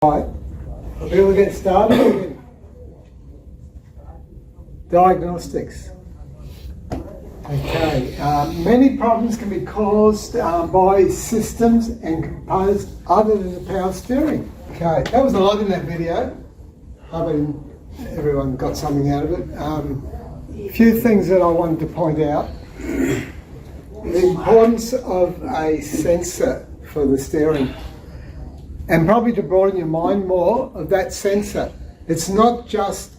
Right, we'll get started again. Diagnostics. Okay, many problems can be caused by systems and components other than the power steering. Okay, that was a lot in that video. Hoping everyone got something out of it. A few things that I wanted to point out. The importance of a sensor for the steering. And probably to broaden your mind more of that sensor. It's not just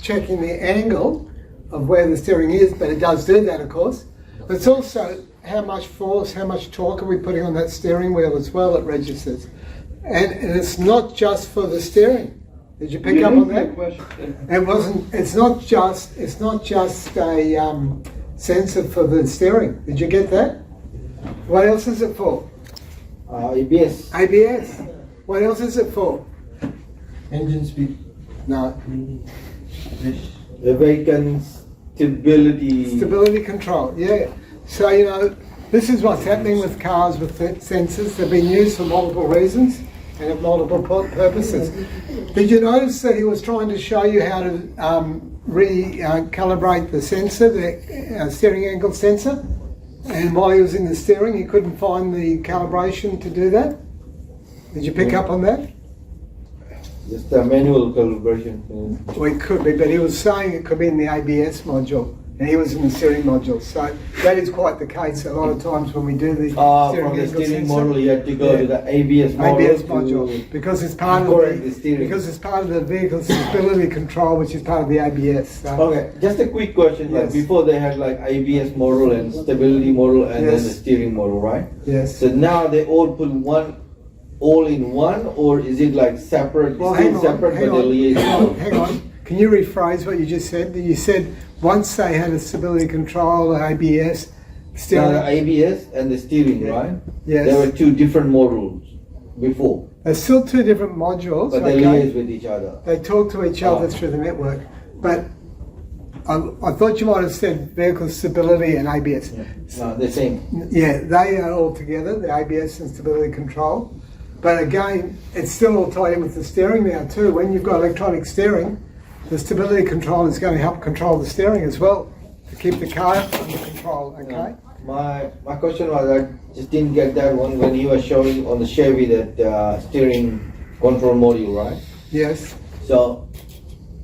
checking the angle of where the steering is, but it does do that, of course. But it's also how much force, how much torque are we putting on that steering wheel as well, it registers. And it's not just for the steering. Did you pick up on that? It's not just a sensor for the steering. Did you get that? What else is it for? ABS. ABS. What else is it for? Engine speed. No. The vehicle stability. Stability control, yeah. So, you know, this is what's happening with cars with sensors. They've been used for multiple reasons and have multiple purposes. Did you notice that he was trying to show you how to recalibrate the sensor, the steering angle sensor? And while he was in the steering, he couldn't find the calibration to do that? Did you pick up on that? Just a manual calibration. Well, it could be, but he was saying it could be in the ABS module, and he was in the steering module. So that is quite the case a lot of times when we do the steering from the steering sensor. model, you have to go to the ABS module. Because it's part of the vehicle stability control, which is part of the ABS. So. Okay, just a quick question. Yes. Like before they had like ABS model and stability model and then the steering model, right? Yes. So now they all put all in one, or is it like separate? Well, hang on. Can you rephrase what you just said? You said once they had a stability control, ABS, steering. The ABS and the steering, right? Yes. There were two different models before. There's still two different modules. But they liaise with each other. They talk to each other through the network. But I thought you might have said vehicle stability and ABS. Yeah. No, the same. Yeah, they are all together, the ABS and stability control. But again, it's still all tied in with the steering now too. When you've got electronic steering, the stability control is going to help control the steering as well, to keep the car under control, okay? My question was, I just didn't get that one when he was showing on the Chevy that steering control module, right? Yes. So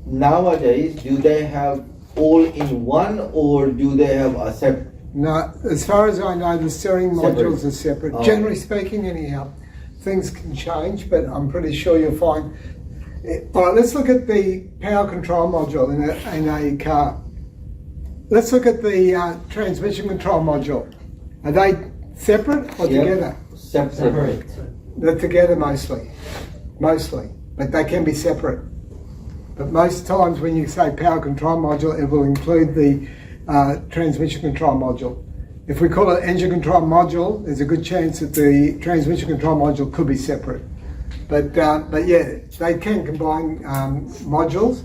nowadays, do they have all in one, or do they have a separate? No, as far as I know, the steering modules are separate. Oh. Generally speaking, anyhow. Things can change, but I'm pretty sure you'll find. All right, let's look at the power control module in a car. Let's look at the transmission control module. Are they separate or together? Separate. They're together mostly, but they can be separate. But most times when you say power control module, it will include the transmission control module. If we call it engine control module, there's a good chance that the transmission control module could be separate. But yeah, they can combine modules,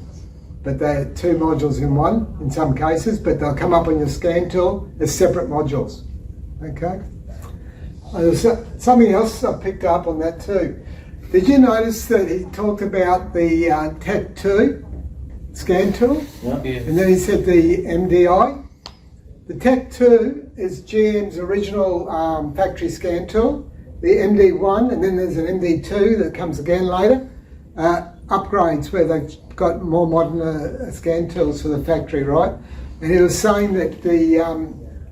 but they're two modules in one in some cases, but they'll come up on your scan tool as separate modules. Okay? There's something else I picked up on that too. Did you notice that he talked about the TEC2 scan tool? Yeah. And then he said the MDI? The TEC2 is GM's original factory scan tool. The MD1, and then there's an MD2 that comes again later. Upgrades where they've got more modern scan tools for the factory, right? And he was saying that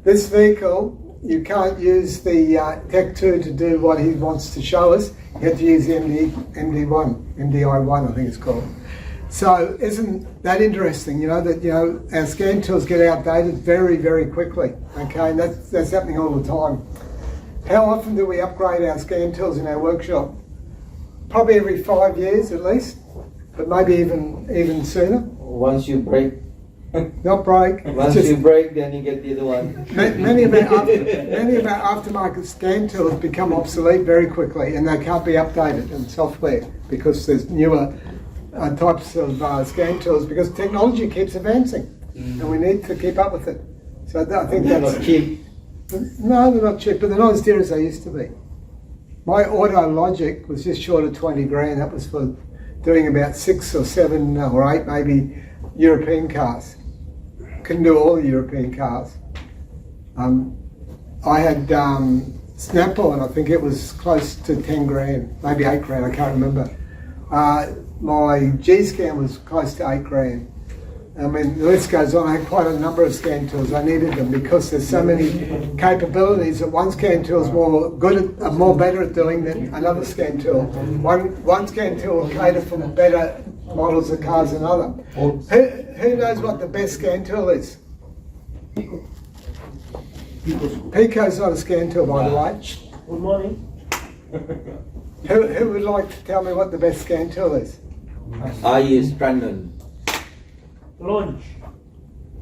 this vehicle, you can't use the TEC2 to do what he wants to show us. You have to use the MDI1, I think it's called. So isn't that interesting, that our scan tools get outdated very, very quickly, okay? And that's happening all the time. How often do we upgrade our scan tools in our workshop? Probably every 5 years at least, but maybe even sooner. Once you break. Not break. Once you break, then you get the other one. Many of our aftermarket scan tools become obsolete very quickly, and they can't be updated in software because there's newer types of scan tools, because technology keeps advancing and we need to keep up with it. So I think they're that's not cheap. No, they're not cheap, but they're not as dear as they used to be. My auto logic was just short of 20 grand. That was for doing about 6 or 7 or 8 maybe European cars. Couldn't do all the European cars. I had Snapple, and I think it was close to 10 grand, maybe 8 grand, I can't remember. My G-Scan was close to 8 grand. I mean, the list goes on. I had quite a number of scan tools. I needed them because there's so many capabilities that one scan tool is more better at doing than another scan tool. One scan tool will cater for better models of cars than another. Who knows what the best scan tool is? Pico's not a scan tool, by the way. Good morning. Who would like to tell me what the best scan tool is? I use Trandon. Launch.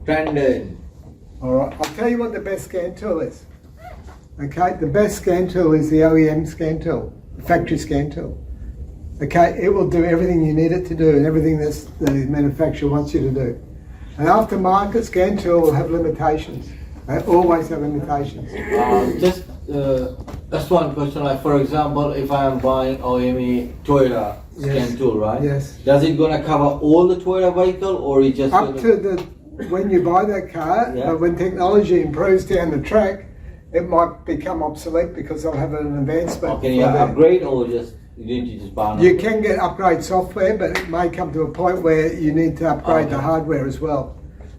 Trandon. All right, I'll tell you what the best scan tool is. Okay, the best scan tool is the OEM scan tool, the factory scan tool. Okay, it will do everything you need it to do and everything that the manufacturer wants you to do. An aftermarket scan tool will have limitations. They always have limitations. Just one question. Like for example, if I am buying OEM Toyota scan tool, right? Yes. Does it gonna cover all the Toyota vehicle, or it just Up to when you buy that car, Yeah. but when technology improves down the track, it might become obsolete because they'll have an advancement. Or can you for that. upgrade, or just you need to just buy? You can get upgrade software, but it may come to a point where you need to upgrade the Okay. hardware as well.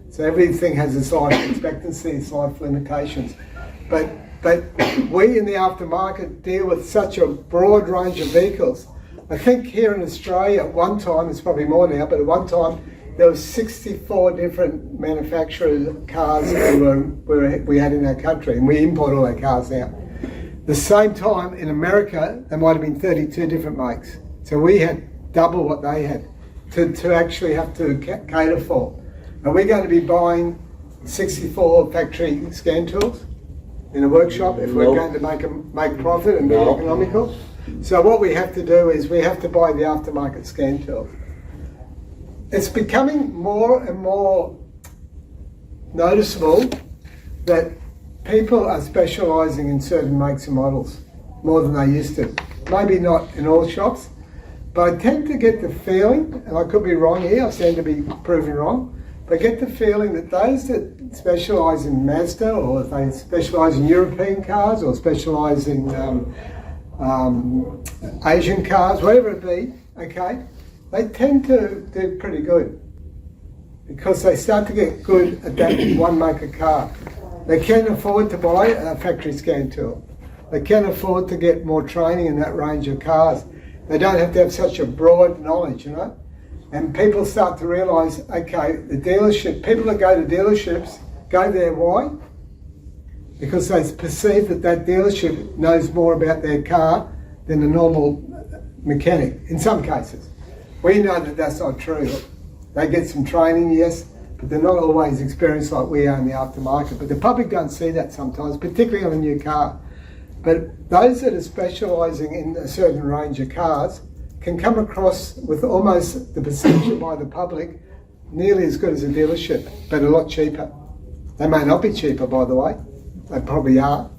So everything has its life expectancy, its life limitations. But we in the aftermarket deal with such a broad range of vehicles. I think here in Australia at one time, it's probably more now, but at one time there were 64 different manufacturers of cars that we had in our country, and we import all our cars now. The same time in America, there might have been 32 different makes. So we had double what they had to actually have to cater for. Are we going to be buying 64 factory scan tools in a workshop if we're Nope. going to make profit and be No. economical? So what we have to do is we have to buy the aftermarket scan tool. It's becoming more and more noticeable that people are specialising in certain makes and models more than they used to. Maybe not in all shops, but I tend to get the feeling, and I could be wrong here, I stand to be proven wrong, but I get the feeling that those that specialise in Mazda, or if they specialise in European cars, or specialise in Asian cars, whatever it be, okay, they tend to do pretty good because they start to get good at that one make of car. They can afford to buy a factory scan tool. They can afford to get more training in that range of cars. They don't have to have such a broad knowledge, you know. And people start to realise, okay, the dealership, people that go to dealerships go there, why? Because they perceive that that dealership knows more about their car than a normal mechanic, in some cases. We know that that's not true. They get some training, yes, but they're not always experienced like we are in the aftermarket. But the public don't see that sometimes, particularly on a new car. But those that are specialising in a certain range of cars can come across with almost the perception by the public nearly as good as a dealership, but a lot cheaper. They may not be cheaper, by the way. They probably are.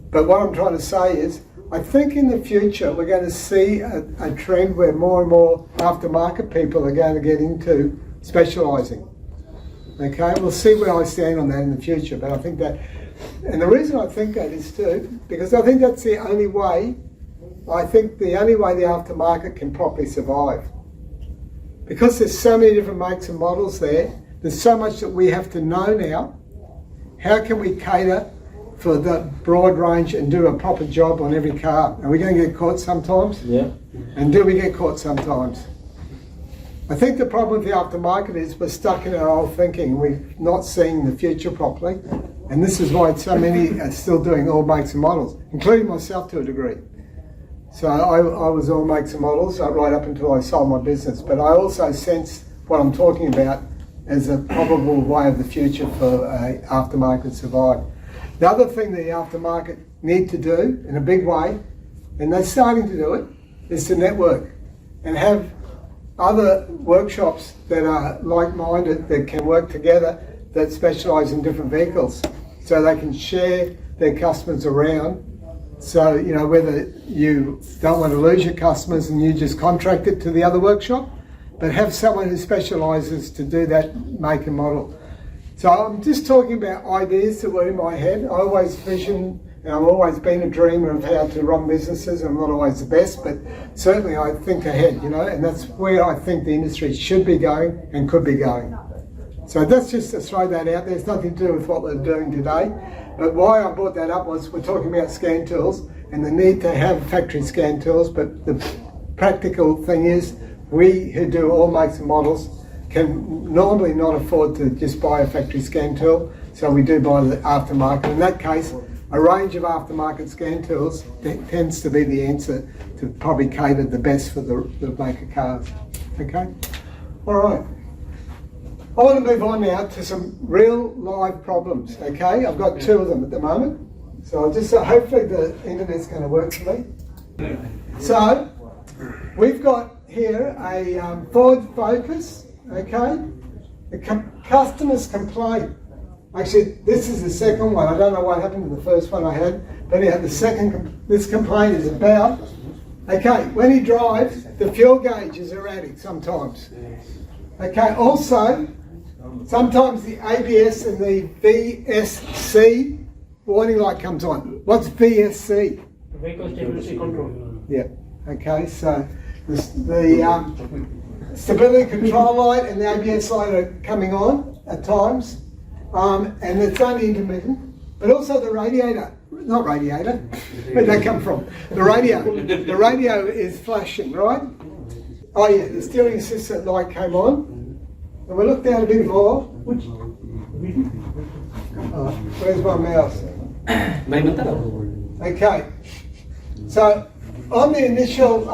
But what I'm trying to say is, I think in the future we're going to see a trend where more and more aftermarket people are going to get into specialising. Okay, we'll see where I stand on that in the future, but I think that, and the reason I think that is too, because I think that's the only way, the aftermarket can properly survive. Because there's so many different makes and models there's so much that we have to know now. How can we cater for the broad range and do a proper job on every car? Are we going to get caught sometimes? Yeah. And do we get caught sometimes? I think the problem with the aftermarket is we're stuck in our old thinking. We're not seeing the future properly. And this is why so many are still doing all makes and models, including myself to a degree. So I was all makes and models right up until I sold my business. But I also sense what I'm talking about as a probable way of the future for aftermarket to survive. The other thing the aftermarket need to do in a big way, and they're starting to do it, is to network and have other workshops that are like-minded, that can work together, that specialise in different vehicles, so they can share their customers around So, you know, whether you don't want to lose your customers and you just contract it to the other workshop, but have someone who specialises to do that make and model. So I'm just talking about ideas that were in my head. I always vision, and I've always been a dreamer of how to run businesses. I'm not always the best, but certainly I think ahead, you know, and that's where I think the industry should be going and could be going. So that's just to throw that out there. It's nothing to do with what we're doing today. But why I brought that up was we're talking about scan tools and the need to have factory scan tools, but the practical thing is we who do all makes and models can normally not afford to just buy a factory scan tool, so we do buy the aftermarket. In that case, a range of aftermarket scan tools tends to be the answer to probably cater the best for the maker cars. Okay? All right. I want to move on now to some real live problems. Okay? I've got two of them at the moment. So I'll just hopefully the internet's going to work for me. So we've got here a Ford Focus. Okay? The customer's complaint. Actually, this is the second one. I don't know what happened to the first one I had, but anyhow, this complaint is about, okay, when he drives, the fuel gauge is erratic sometimes. Okay, also, sometimes the ABS and the VSC warning light comes on. What's VSC? Vehicle stability control. Yeah, okay, so the stability control light and the ABS light are coming on at times. And it's only intermittent, but also the radiator, not radiator, where'd that come from? The radio is flashing, right? Oh yeah, the steering assistant light came on, and we looked down a bit more. Where's my mouse? Okay, so on the initial,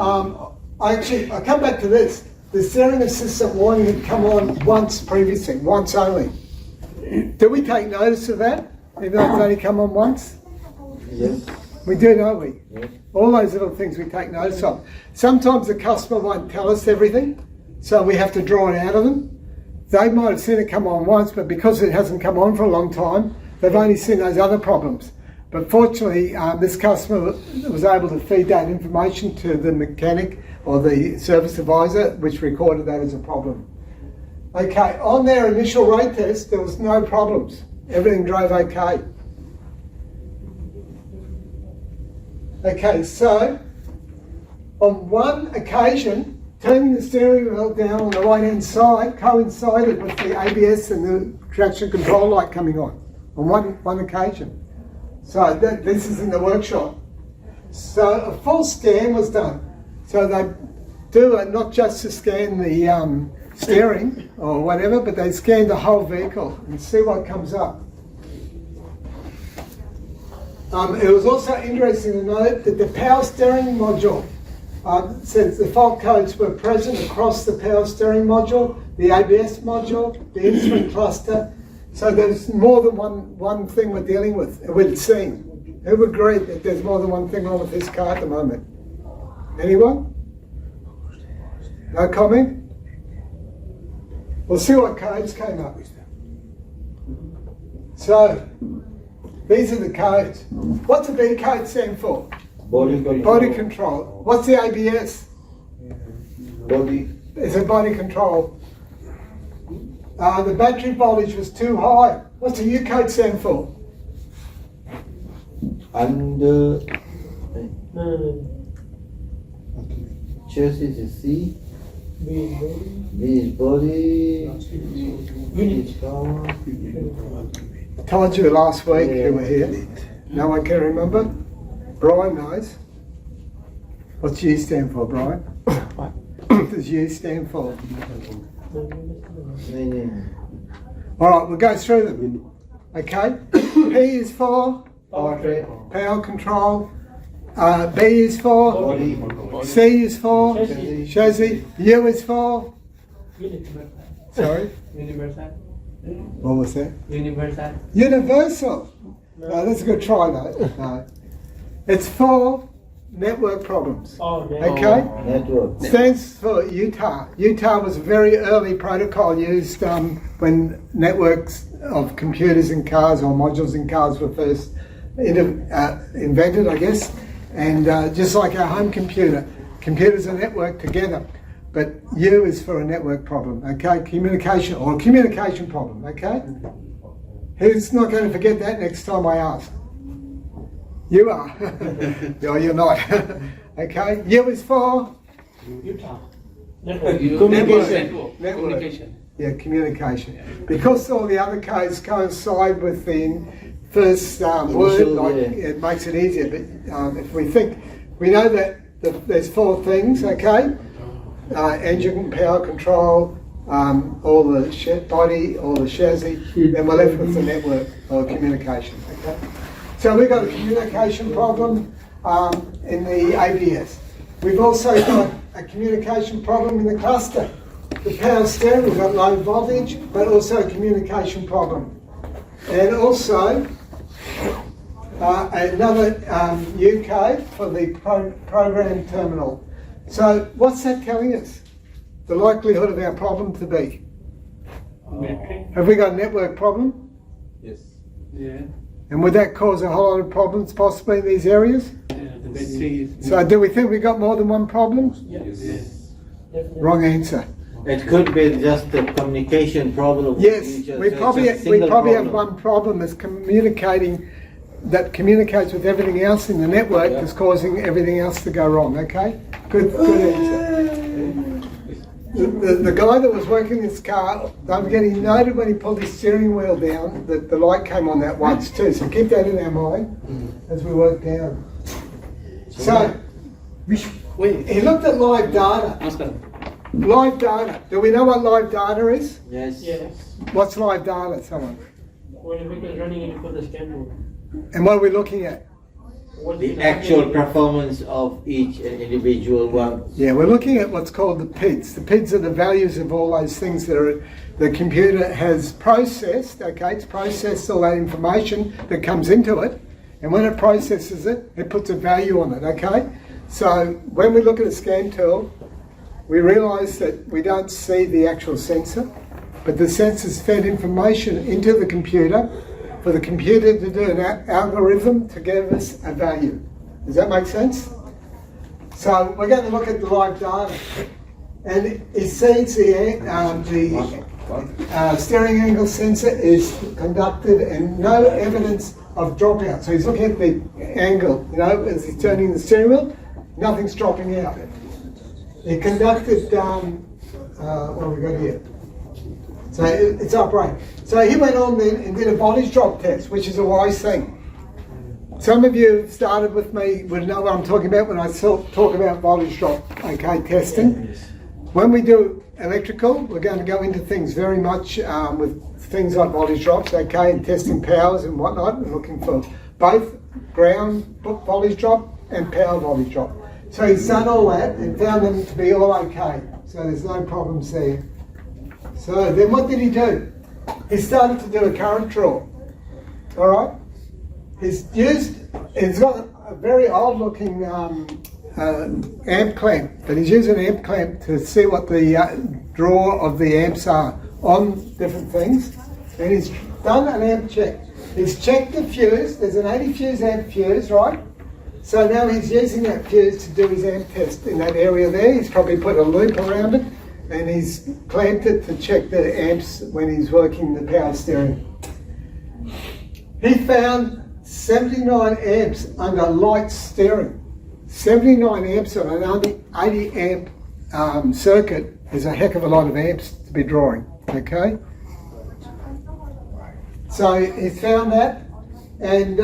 I come back to this. The steering assistant warning had come on once previously, once only. Do we take notice of that, even though it's only come on once? Yes. We do, don't we? Yes. All those little things we take notice of. Sometimes the customer won't tell us everything, so we have to draw it out of them. They might have seen it come on once, but because it hasn't come on for a long time, they've only seen those other problems. But fortunately, this customer was able to feed that information to the mechanic or the service advisor, which recorded that as a problem. Okay, on their initial road test, there was no problems. Everything drove okay. Okay, so on one occasion, turning the steering wheel down on the right-hand side coincided with the ABS and the traction control light coming on one occasion. So this is in the workshop. So a full scan was done. So they do it not just to scan the steering or whatever, but they scan the whole vehicle and see what comes up. It was also interesting to note that the power steering module says the fault codes were present across the power steering module, the ABS module, the instrument cluster. So there's more than one thing we're dealing with, we're seeing. Who agreed that there's more than one thing wrong with this car at the moment? Anyone? No comment? We'll see what codes came up. So, these are the codes. What's the B code stand for? Body control. Body control. What's the ABS? Body. It's a body control. The battery voltage was too high. What's the U code stand for? Under. No. Chassis is C. B B is body. unit. Is power. I told you last week you were here. No one can remember? Brian knows. What's U stand for, Brian? What does U stand for? All right, we'll go through them. Okay? P is for Powertrain. power control. B is for Body. C is for Chassis. chassis. U is for Unit. sorry. Universal. What was that? Universal. Universal. No, that's a good try though. No. It's for network problems. Oh, Okay? Network. Stands for Utah. Utah was a very early protocol used when networks of computers in cars or modules in cars were first invented, I guess. And just like our home computer, computers are networked together. But U is for a network problem, okay? Communication, or a communication problem, okay? Who's not going to forget that next time I ask? You are. No, you're not. Okay? U is for? Utah. Network. Network. Communication. Yeah, communication. Because all the other codes coincide with the first word, like, it makes it easier. But if we think, we know that there's four things, okay? Engine, power control, all the body, all the chassis, then we're left with the network or communication, okay? So we've got a communication problem in the ABS. We've also got a communication problem in the cluster. The power steering, we've got low voltage, but also a communication problem. And also another U code for the program terminal. So what's that telling us? The likelihood of our problem to be? Have we got a network problem? Yes. Yeah. And would that cause a whole lot of problems possibly in these areas? Yeah, the battery is. So do we think we got more than one problem? Yes. Wrong answer. It could be just a communication problem. Yes, Just- we it's probably a single have problem. one problem is that communicates with everything else in the network Yeah. that's causing everything else to go wrong, okay? Good answer. The guy that was working this car, don't forget, he noted when he pulled his steering wheel down that the light came on that once too, so keep that in our mind as we work down. So, he looked at live data. Namaskar. Live data. Do we know what live data is? Yes. Yes. What's live data, someone? When the vehicle is running in for the scan mode. And what are we looking at? What The is actual happening? performance of each individual one. Yeah, we're looking at what's called the PIDs. The PIDs are the values of all those things that the computer has processed, okay? It's processed all that information that comes into it, and when it processes it, it puts a value on it, okay? So when we look at a scan tool, we realise that we don't see the actual sensor, but the sensor's fed information into the computer for the computer to do an algorithm to give us a value. Does that make sense? So we're going to look at the live data, and it sees the steering angle sensor is conducted and no evidence of dropout. So he's looking at the angle, you know, as he's turning the steering wheel, nothing's dropping out. He conducted, what have we got here? So it's upright. So he went on then and did a voltage drop test, which is a wise thing. Some of you who started with me would know what I'm talking about when I talk about voltage drop, okay, testing. When we do electrical, we're going to go into things very much with things like voltage drops, okay, and testing powers and whatnot, and looking for both ground voltage drop and power voltage drop. So he's done all that and found them to be all okay. So there's no problems there. So then what did he do? He started to do a current draw. All right? He's got a very old looking amp clamp, but he's using an amp clamp to see what the draw of the amps are on different things. And he's done an amp check. He's checked the fuse. There's an 80 fuse amp fuse, right? So now he's using that fuse to do his amp test in that area there. He's probably put a loop around it and he's clamped it to check the amps when he's working the power steering. He found 79 amps under light steering. 79 amps on an 80 amp circuit is a heck of a lot of amps to be drawing, okay? So he found that, and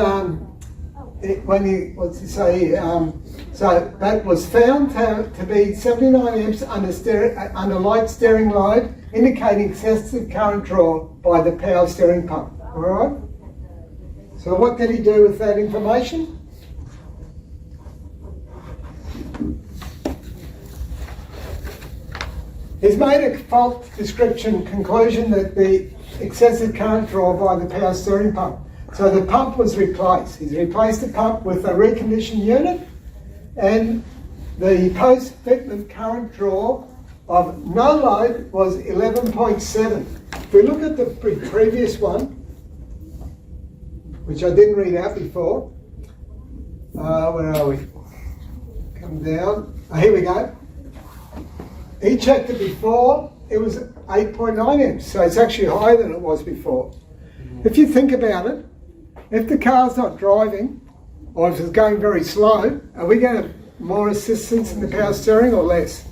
so that was found to be 79 amps under light steering load, indicating excessive current draw by the power steering pump. All right. So what did he do with that information? He's made a fault description conclusion that the excessive current draw by the power steering pump. So the pump was replaced. He's replaced the pump with a reconditioned unit, and the post-fitment current draw of no load was 11.7. If we look at the previous one, which I didn't read out before. Where are we? Come down. Here we go. He checked it before, it was 8.9 amps, so it's actually higher than it was before. If you think about it, if the car's not driving, or if it's going very slow, are we going to have more assistance in the power steering or less?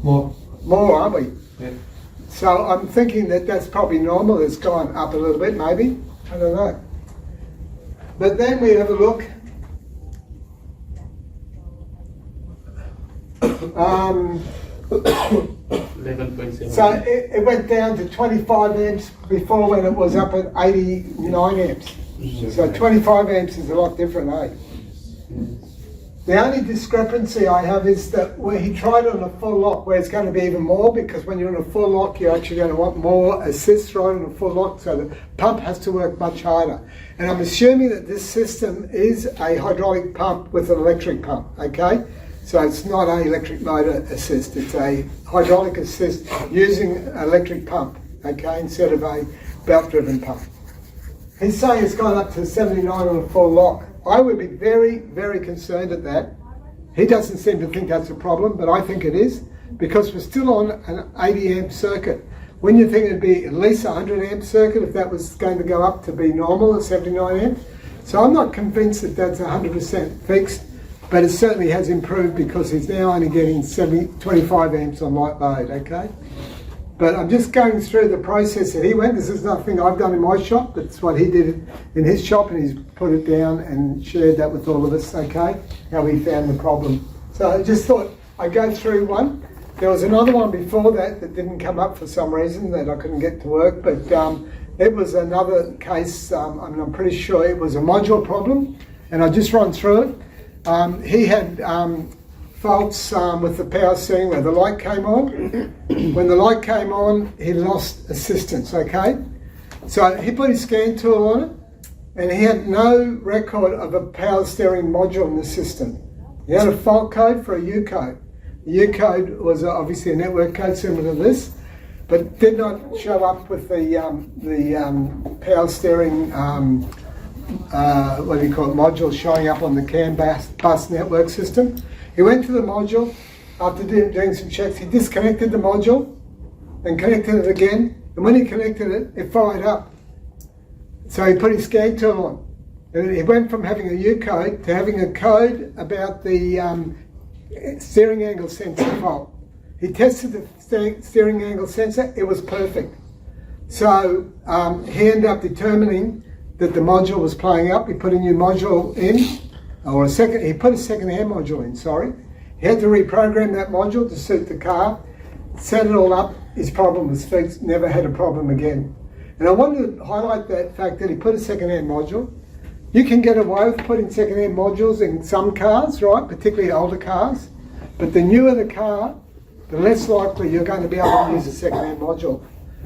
More. More, aren't we? Yeah. So I'm thinking that that's probably normal. It's gone up a little bit, maybe. I don't know. But then we have a look. 11.7. So it went down to 25 amps before when it was up at 89 amps. So 25 amps is a lot different, eh? The only discrepancy I have is that where he tried it on a full lock, where it's going to be even more, because when you're in a full lock, you're actually going to want more assist right in a full lock, so the pump has to work much harder. And I'm assuming that this system is a hydraulic pump with an electric pump, okay? So it's not an electric motor assist, it's a hydraulic assist using an electric pump, okay, instead of a belt-driven pump. He's saying it's gone up to 79 on a full lock. I would be very, very concerned at that. He doesn't seem to think that's a problem, but I think it is, because we're still on an 80 amp circuit. When you think it'd be at least a 100 amp circuit if that was going to go up to be normal at 79 amps. So I'm not convinced that that's 100% fixed, but it certainly has improved because he's now only getting 25 amps on light load, okay? But I'm just going through the process that he went. This is nothing I've done in my shop. That's what he did in his shop, and he's put it down and shared that with all of us, okay, how he found the problem. So I just thought I'd go through one. There was another one before that that didn't come up for some reason that I couldn't get to work, but it was another case. I'm pretty sure it was a module problem, and I'll just run through it. He had faults with the power steering where the light came on. When the light came on, he lost assistance, okay? So he put his scan tool on it, and he had no record of a power steering module in the system. He had a fault code for a U code. The U code was obviously a network code similar to this, but did not show up with the power steering what do you call it, module showing up on the CAN bus network system. He went to the module, after doing some checks, he disconnected the module and connected it again, and when he connected it, it fired up. So he put his scan tool on. And he went from having a U code to having a code about the steering angle sensor fault. He tested the steering angle sensor, it was perfect. So he ended up determining that the module was playing up. He put a new module in, he put a second-hand module in, sorry. He had to reprogram that module to suit the car, set it all up, his problem was fixed, never had a problem again. And I wanted to highlight that fact that he put a second-hand module. You can get away with putting second-hand modules in some cars, right, particularly older cars, but the newer the car, the less likely you're going to be able to use a second-hand module,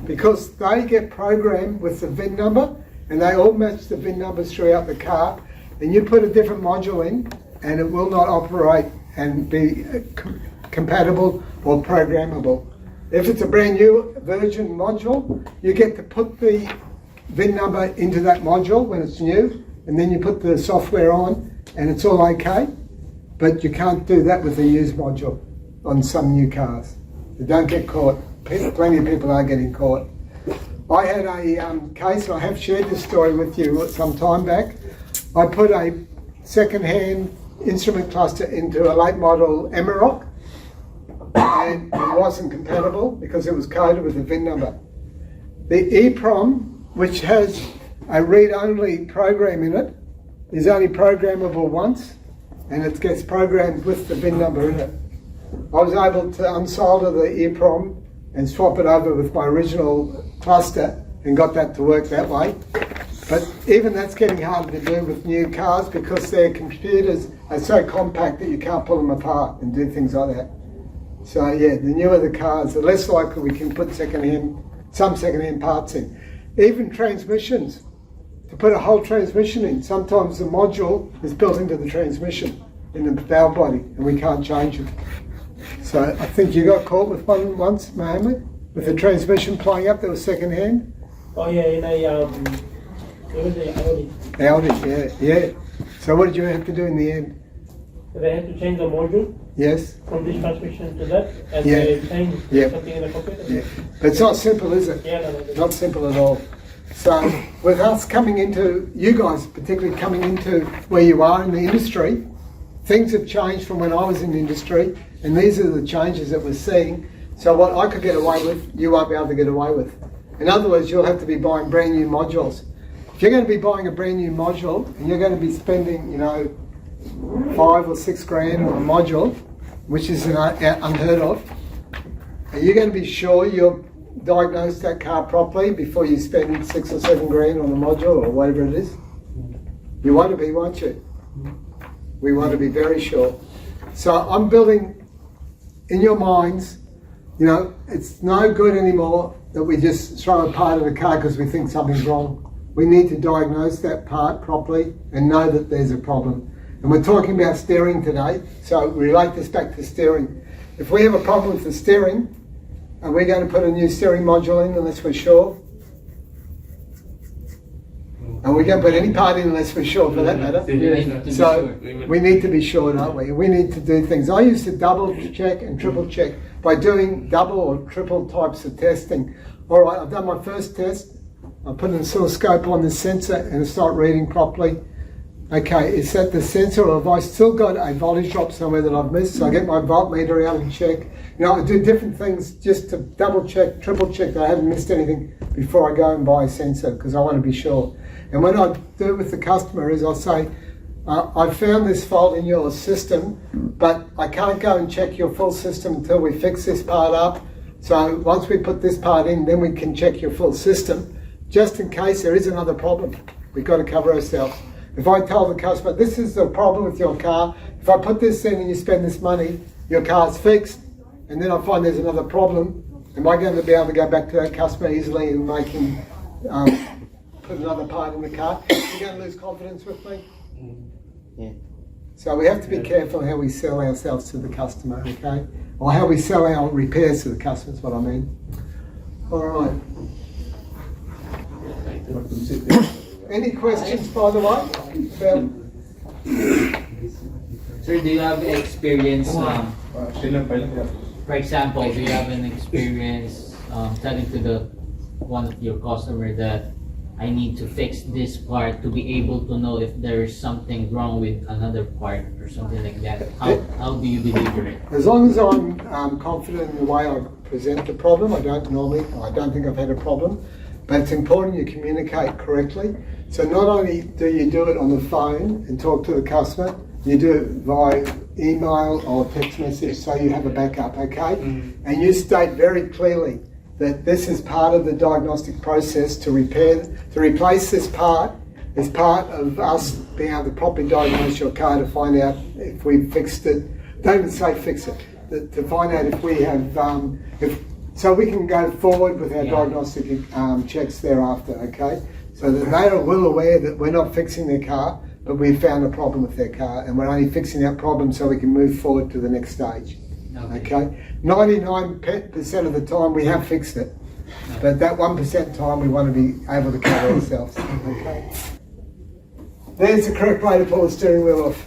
because they get programmed with the VIN number, and they all match the VIN numbers throughout the car, and you put a different module in and it will not operate and be compatible or programmable. If it's a brand new virgin module, you get to put the VIN number into that module when it's new, and then you put the software on and it's all okay, but you can't do that with a used module on some new cars. You don't get caught. Plenty of people are getting caught. I had a case, and I have shared this story with you some time back. I put a second-hand instrument cluster into a late model Emerock, and it wasn't compatible because it was coded with a VIN number. The EEPROM, which has a read-only program in it, is only programmable once, and it gets programmed with the VIN number in it. I was able to unsolder the EEPROM and swap it over with my original cluster and got that to work that way. But even that's getting harder to do with new cars because their computers are so compact that you can't pull them apart and do things like that. So yeah, the newer the cars, the less likely we can put some second-hand parts in. Even transmissions, to put a whole transmission in, sometimes the module is built into the transmission in the valve body and we can't change it. So I think you got caught with one once, Mohammed, with the transmission playing up that was second-hand. Oh yeah, in a Even the Audi. Audi, yeah. So what did you have to do in the end? They had to change the module Yes? from this transmission to that, and Yeah. they changed Yeah. something in the cockpit. Yeah. But it's not simple, is it? Yeah, no. Not simple at all. So with us coming into, you guys particularly coming into where you are in the industry, things have changed from when I was in the industry, and these are the changes that we're seeing. So what I could get away with, you won't be able to get away with. In other words, you'll have to be buying brand new modules. If you're going to be buying a brand new module, and you're going to be spending, you know, 5 or 6 grand on a module, which is unheard of, are you going to be sure you'll diagnose that car properly before you spend 6 or 7 grand on a module or whatever it is? You want to be, won't you? We want to be very sure. So I'm building in your minds, you know, it's no good anymore that we just throw a part of the car because we think something's wrong. We need to diagnose that part properly and know that there's a problem. And we're talking about steering today, so relate this back to steering. If we have a problem with the steering, are we going to put a new steering module in unless we're sure? And we don't put any part in unless we're sure, for that matter. So we need to be sure, don't we? We need to do things. I used to double check and triple check by doing double or triple types of testing. All right, I've done my first test. I put an oscilloscope on the sensor and it's not reading properly. Okay, is that the sensor, or have I still got a voltage drop somewhere that I've missed? So I get my voltmeter out and check. You know, I do different things just to double check, triple check that I haven't missed anything before I go and buy a sensor, because I want to be sure. And when I do it with the customer is I'll say, I found this fault in your system, but I can't go and check your full system until we fix this part up. So once we put this part in, then we can check your full system, just in case there is another problem. We've got to cover ourselves. If I tell the customer, this is the problem with your car, if I put this in and you spend this money, your car's fixed, and then I find there's another problem, am I going to be able to go back to that customer easily and make him put another part in the car? You're going to lose confidence with me? Yeah. So we have to be careful how we sell ourselves to the customer, okay? Or how we sell our repairs to the customer is what I mean. All right. Any questions, by the way? Sir, do you have experience, for example, do you have an experience telling to one of your customer that I need to fix this part to be able to know if there is something wrong with another part or something like that? How do you deliver it? As long as I'm confident in the way I present the problem, I don't think I've had a problem, but it's important you communicate correctly. So not only do you do it on the phone and talk to the customer, you do it via email or text message so you have a backup, okay? And you state very clearly that this is part of the diagnostic process to replace this part is part of us being able to properly diagnose your car to find out if we fixed it. Don't even say fix it, to find out if we have, so we can go forward with our diagnostic checks thereafter, okay? So that they are well aware that we're not fixing their car, but we found a problem with their car, and we're only fixing that problem so we can move forward to the next stage. Okay? 99% of the time we have fixed it, but that 1% time we want to be able to cover ourselves. Okay? There's the correct way to pull the steering wheel off.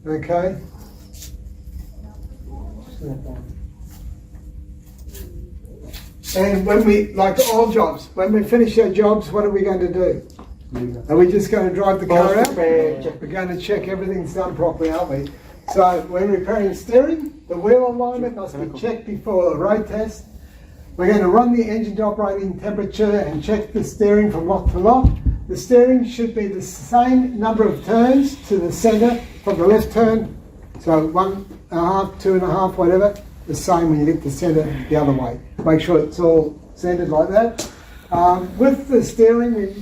Okay? And when we, like all jobs, when we finish our jobs, what are we going to do? Are we just going to drive the car out? We're going to check everything's done properly, aren't we? So when repairing steering, the wheel alignment must be checked before the road test. We're going to run the engine to operating temperature and check the steering from lock to lock. The steering should be the same number of turns to the centre from the left turn. So 1.5, 2.5, whatever. The same when you get the centre the other way. Make sure it's all centred like that. With the steering, it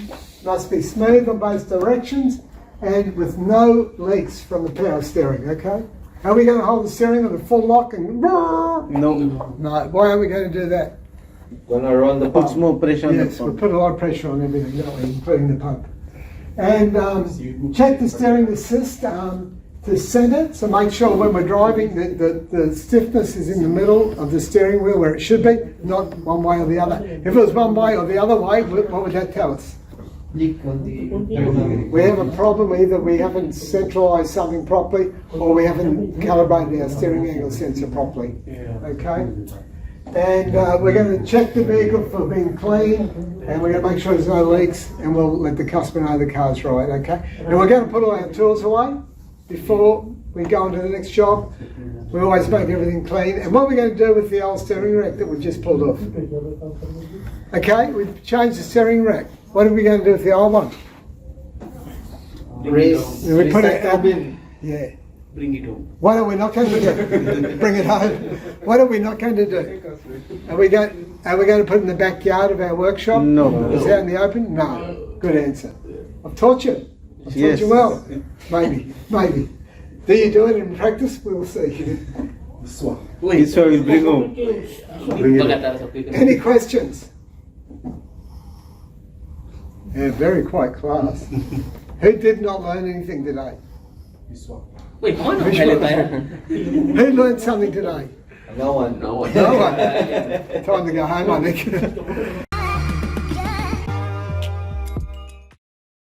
must be smooth on both directions and with no leaks from the power steering, okay? Are we going to hold the steering with a full lock and... No. No, why are we going to do that? Gonna run the pump. Puts more pressure on the Yes, we pump. put a lot of pressure on everything, don't we, including the pump. And check the steering assist to centre, so make sure when we're driving that the stiffness is in the middle of the steering wheel where it should be, not one way or the other. If it was one way or the other way, what would that tell us? Click on the. We have a problem, either we haven't centralised something properly or we haven't calibrated our steering angle sensor properly. Okay? And we're going to check the vehicle for being clean, and we're going to make sure there's no leaks, and we'll let the customer know the car's right, okay? And we're going to put all our tools away before we go on to the next job. We always make everything clean. And what we're going to do with the old steering rack that we just pulled off. Okay, we've changed the steering rack. What are we going to do with the old one? We put it up in. Yeah. Bring it home. What are we not going to do? Bring it home. What are we not going to do? Are we going to put it in the backyard of our workshop? No. Is that in the open? No. Good answer. I've taught you. I've taught you well. Maybe. Do you do it in practice? We'll see. This one will bring home. Bring it home. Any questions? Yeah, very quiet class. Who did not learn anything today? This one. Wait, Who learned something today? No one. No one. Time to go home, I think.